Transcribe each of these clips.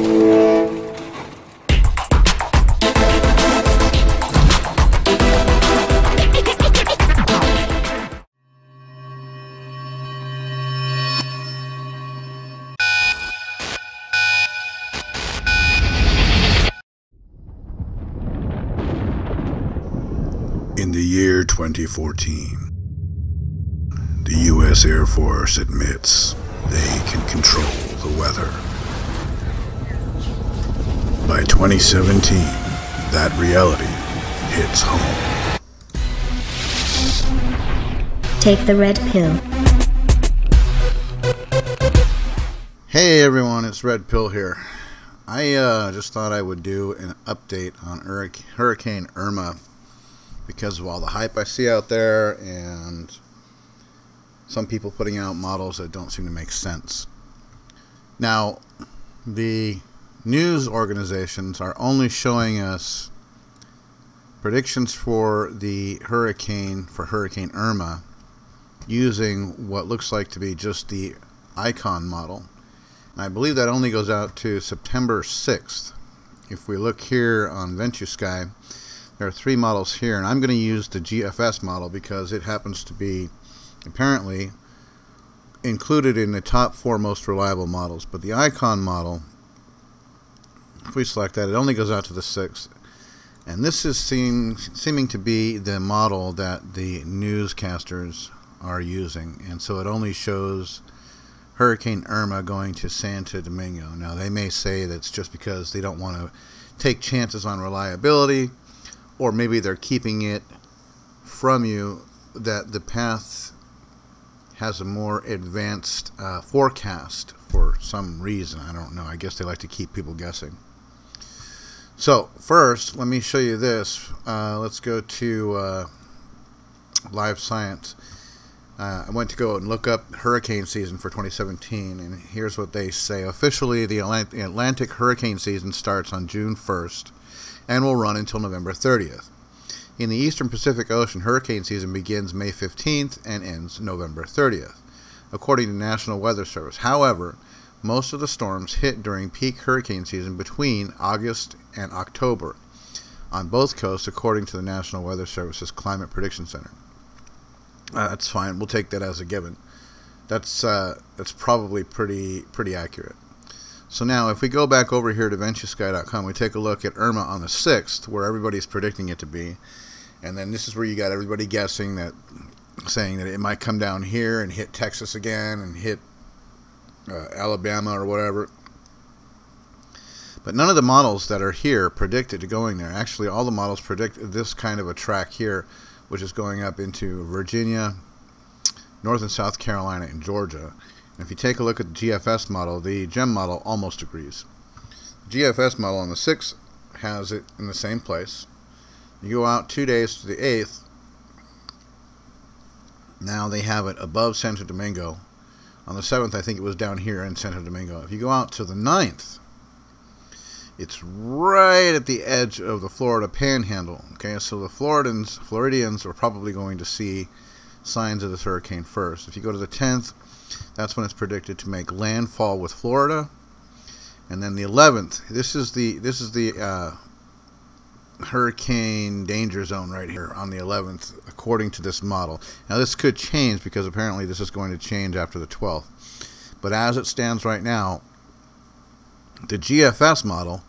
In the year 2014, the U.S. Air Force admits they can control the weather. By 2017, that reality hits home. Take the red pill. Hey everyone, it's Red Pill here. I just thought I would do an update on Hurricane Irma because of all the hype I see out there and some people putting out models that don't seem to make sense. Now, the news organizations are only showing us predictions for the hurricane, for Hurricane Irma, using what looks like to be just the icon model. And I believe that only goes out to September 6th. If we look here on VentuSky, there are 3 models here, and I'm going to use the GFS model because it happens to be apparently included in the top 4 most reliable models. But the icon model, if we select that, it only goes out to the 6th. And this is seeming to be the model that the newscasters are using. And so it only shows Hurricane Irma going to Santo Domingo. Now, they may say that's just because they don't want to take chances on reliability, or maybe they're keeping it from you that the path has a more advanced forecast for some reason. I don't know. I guess they like to keep people guessing. So first, let me show you this. Let's go to Live Science. I went to go and look up hurricane season for 2017, and here's what they say. Officially, the Atlantic hurricane season starts on June 1st and will run until November 30th. In the Eastern Pacific Ocean, hurricane season begins May 15th and ends November 30th, according to National Weather Service. However, most of the storms hit during peak hurricane season between August and October on both coasts, according to the National Weather Service's Climate Prediction Center. That's fine. We'll take that as a given. That's probably pretty accurate. So now, if we go back over here to VentuSky.com, we take a look at Irma on the 6th, where everybody's predicting it to be. And then this is where you got everybody guessing that, saying that it might come down here and hit Texas again and hit Alabama or whatever. But none of the models that are here predicted going there. Actually, all the models predict this kind of a track here, which is going up into Virginia, North and South Carolina, and Georgia. And if you take a look at the GFS model, the GEM model almost agrees. The GFS model on the 6th has it in the same place. You go out 2 days to the 8th. Now they have it above Santo Domingo. On the 7th, I think it was down here in Santo Domingo. If you go out to the 9th, it's right at the edge of the Florida Panhandle. Okay, so the Floridians are probably going to see signs of this hurricane first. If you go to the 10th, that's when it's predicted to make landfall with Florida. And then the 11th, this is the hurricane danger zone right here on the 11th, according to this model. Now this could change because apparently this is going to change after the 12th. But as it stands right now, the GFS model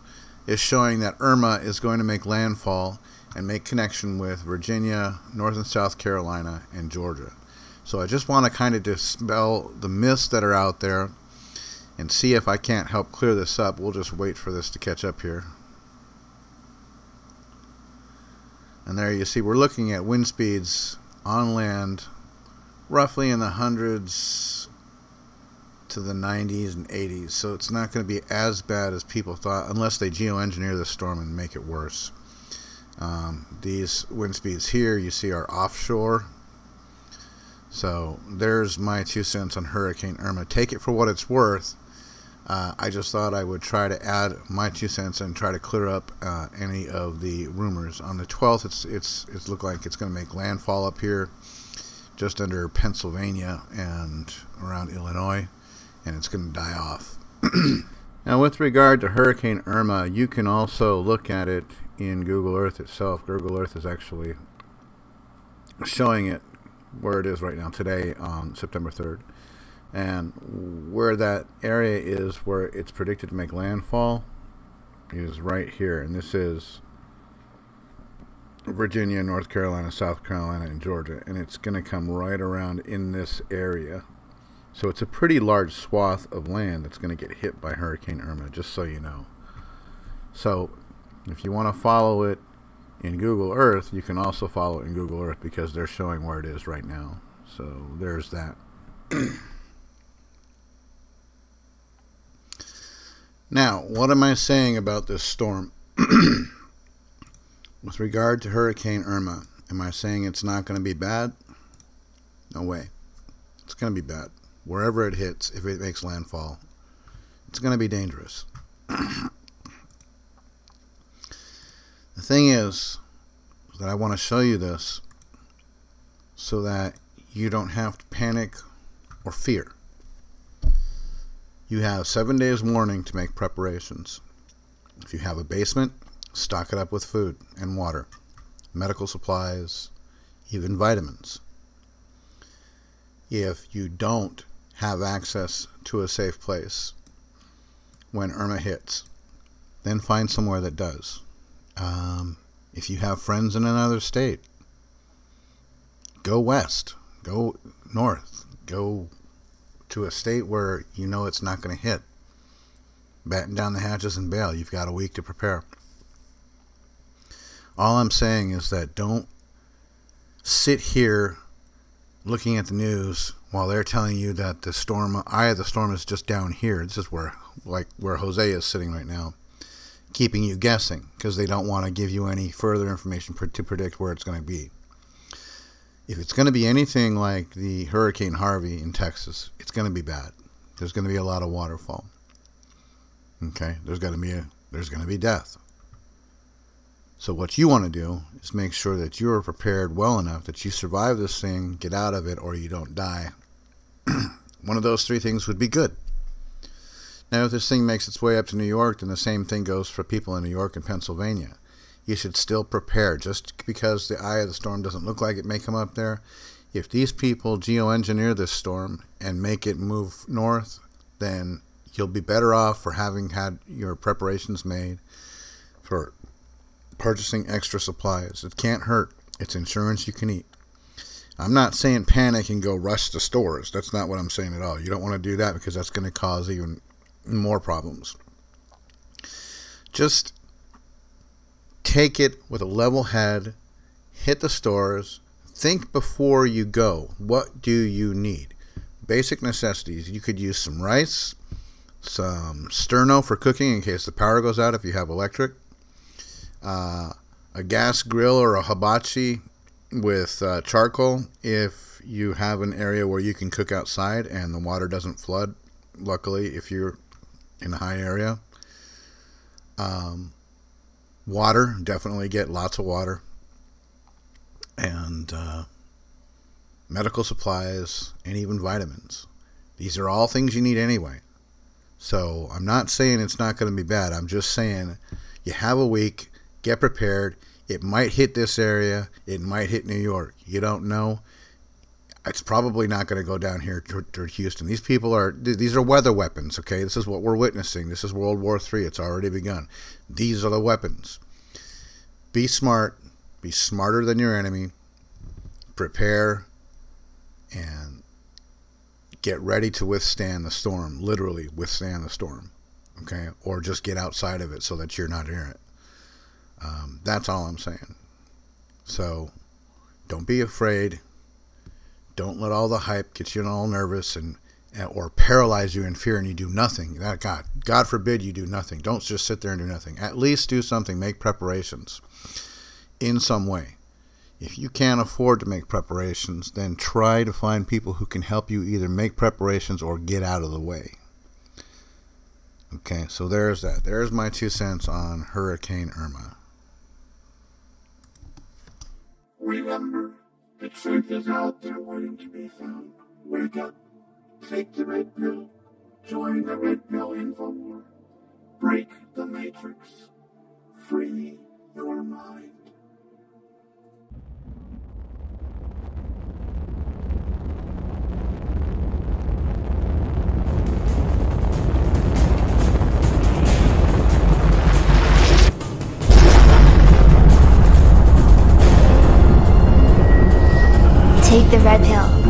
is showing that Irma is going to make landfall and make connection with Virginia, North and South Carolina, and Georgia. So I just want to kind of dispel the myths that are out there and see if I can't help clear this up. We'll just wait for this to catch up here. And there you see we're looking at wind speeds on land roughly in the hundreds to the 90s and 80s. So it's not going to be as bad as people thought, unless they geoengineer the storm and make it worse. These wind speeds here you see are offshore. So there's my 2 cents on Hurricane Irma. Take it for what it's worth. I just thought I would try to add my 2 cents and try to clear up any of the rumors. On the 12th, it's looked like it's going to make landfall up here, just under Pennsylvania and around Illinois, and it's going to die off. Now, with regard to Hurricane Irma, you can also look at it in Google Earth itself. Google Earth is actually showing it where it is right now, today on September 3rd. And where that area is where it's predicted to make landfall is right here. And this is Virginia, North Carolina, South Carolina, and Georgia. And it's going to come right around in this area. So it's a pretty large swath of land that's going to get hit by Hurricane Irma, just so you know. So if you want to follow it in Google Earth, you can also follow it in Google Earth because they're showing where it is right now. So there's that. Now, what am I saying about this storm? With regard to Hurricane Irma, am I saying it's not going to be bad? No way. It's going to be bad. Wherever it hits, if it makes landfall, it's going to be dangerous. The thing is that I want to show you this so that you don't have to panic or fear. You have 7 days warning to make preparations. If you have a basement, stock it up with food and water, medical supplies, even vitamins. If you don't have access to a safe place when Irma hits, then find somewhere that does. If you have friends in another state, go west, go north, go to a state where you know it's not going to hit. Batten down the hatches and bail. You've got a week to prepare. All I'm saying is that don't sit here looking at the news while they're telling you that the storm, eye of the storm, is just down here. This is where Jose is sitting right now, keeping you guessing because they don't want to give you any further information to predict where it's going to be. If it's going to be anything like the Hurricane Harvey in Texas, it's going to be bad. There's going to be a lot of waterfall. Okay, there's going to be death. So what you want to do is make sure that you are prepared well enough that you survive this thing, get out of it, or you don't die. One of those three things would be good. Now, if this thing makes its way up to New York, then the same thing goes for people in New York and Pennsylvania. You should still prepare. Just because the eye of the storm doesn't look like it may come up there, if these people geoengineer this storm and make it move north, then you'll be better off for having had your preparations made for purchasing extra supplies. It can't hurt. It's insurance you can eat. I'm not saying panic and go rush to stores. That's not what I'm saying at all. You don't want to do that because that's going to cause even more problems. Just take it with a level head. Hit the stores. Think before you go. What do you need? Basic necessities. You could use some rice, some sterno for cooking in case the power goes out if you have electric, a gas grill or a hibachi with charcoal if you have an area where you can cook outside and the water doesn't flood, luckily, if you're in a high area. Water, definitely get lots of water. And medical supplies and even vitamins. These are all things you need anyway. So I'm not saying it's not going to be bad. I'm just saying you have a week. Get prepared. It might hit this area. It might hit New York. You don't know. It's probably not going to go down here to Houston. These are weather weapons, okay? This is what we're witnessing. This is World War III. It's already begun. These are the weapons. Be smart. Be smarter than your enemy. Prepare and get ready to withstand the storm. Literally withstand the storm, okay? Or just get outside of it so that you're not near it. That's all I'm saying. So don't be afraid. Don't let all the hype get you all nervous or paralyze you in fear and you do nothing. God forbid you do nothing. Don't just sit there and do nothing. At least do something. Make preparations in some way. If you can't afford to make preparations, then try to find people who can help you either make preparations or get out of the way. Okay, so there's that. There's my 2 cents on Hurricane Irma. Remember, the truth is out there waiting to be found. Wake up, take the red pill, join the Red Pill InfoWar. Break the matrix. Free your mind. Take the red pill.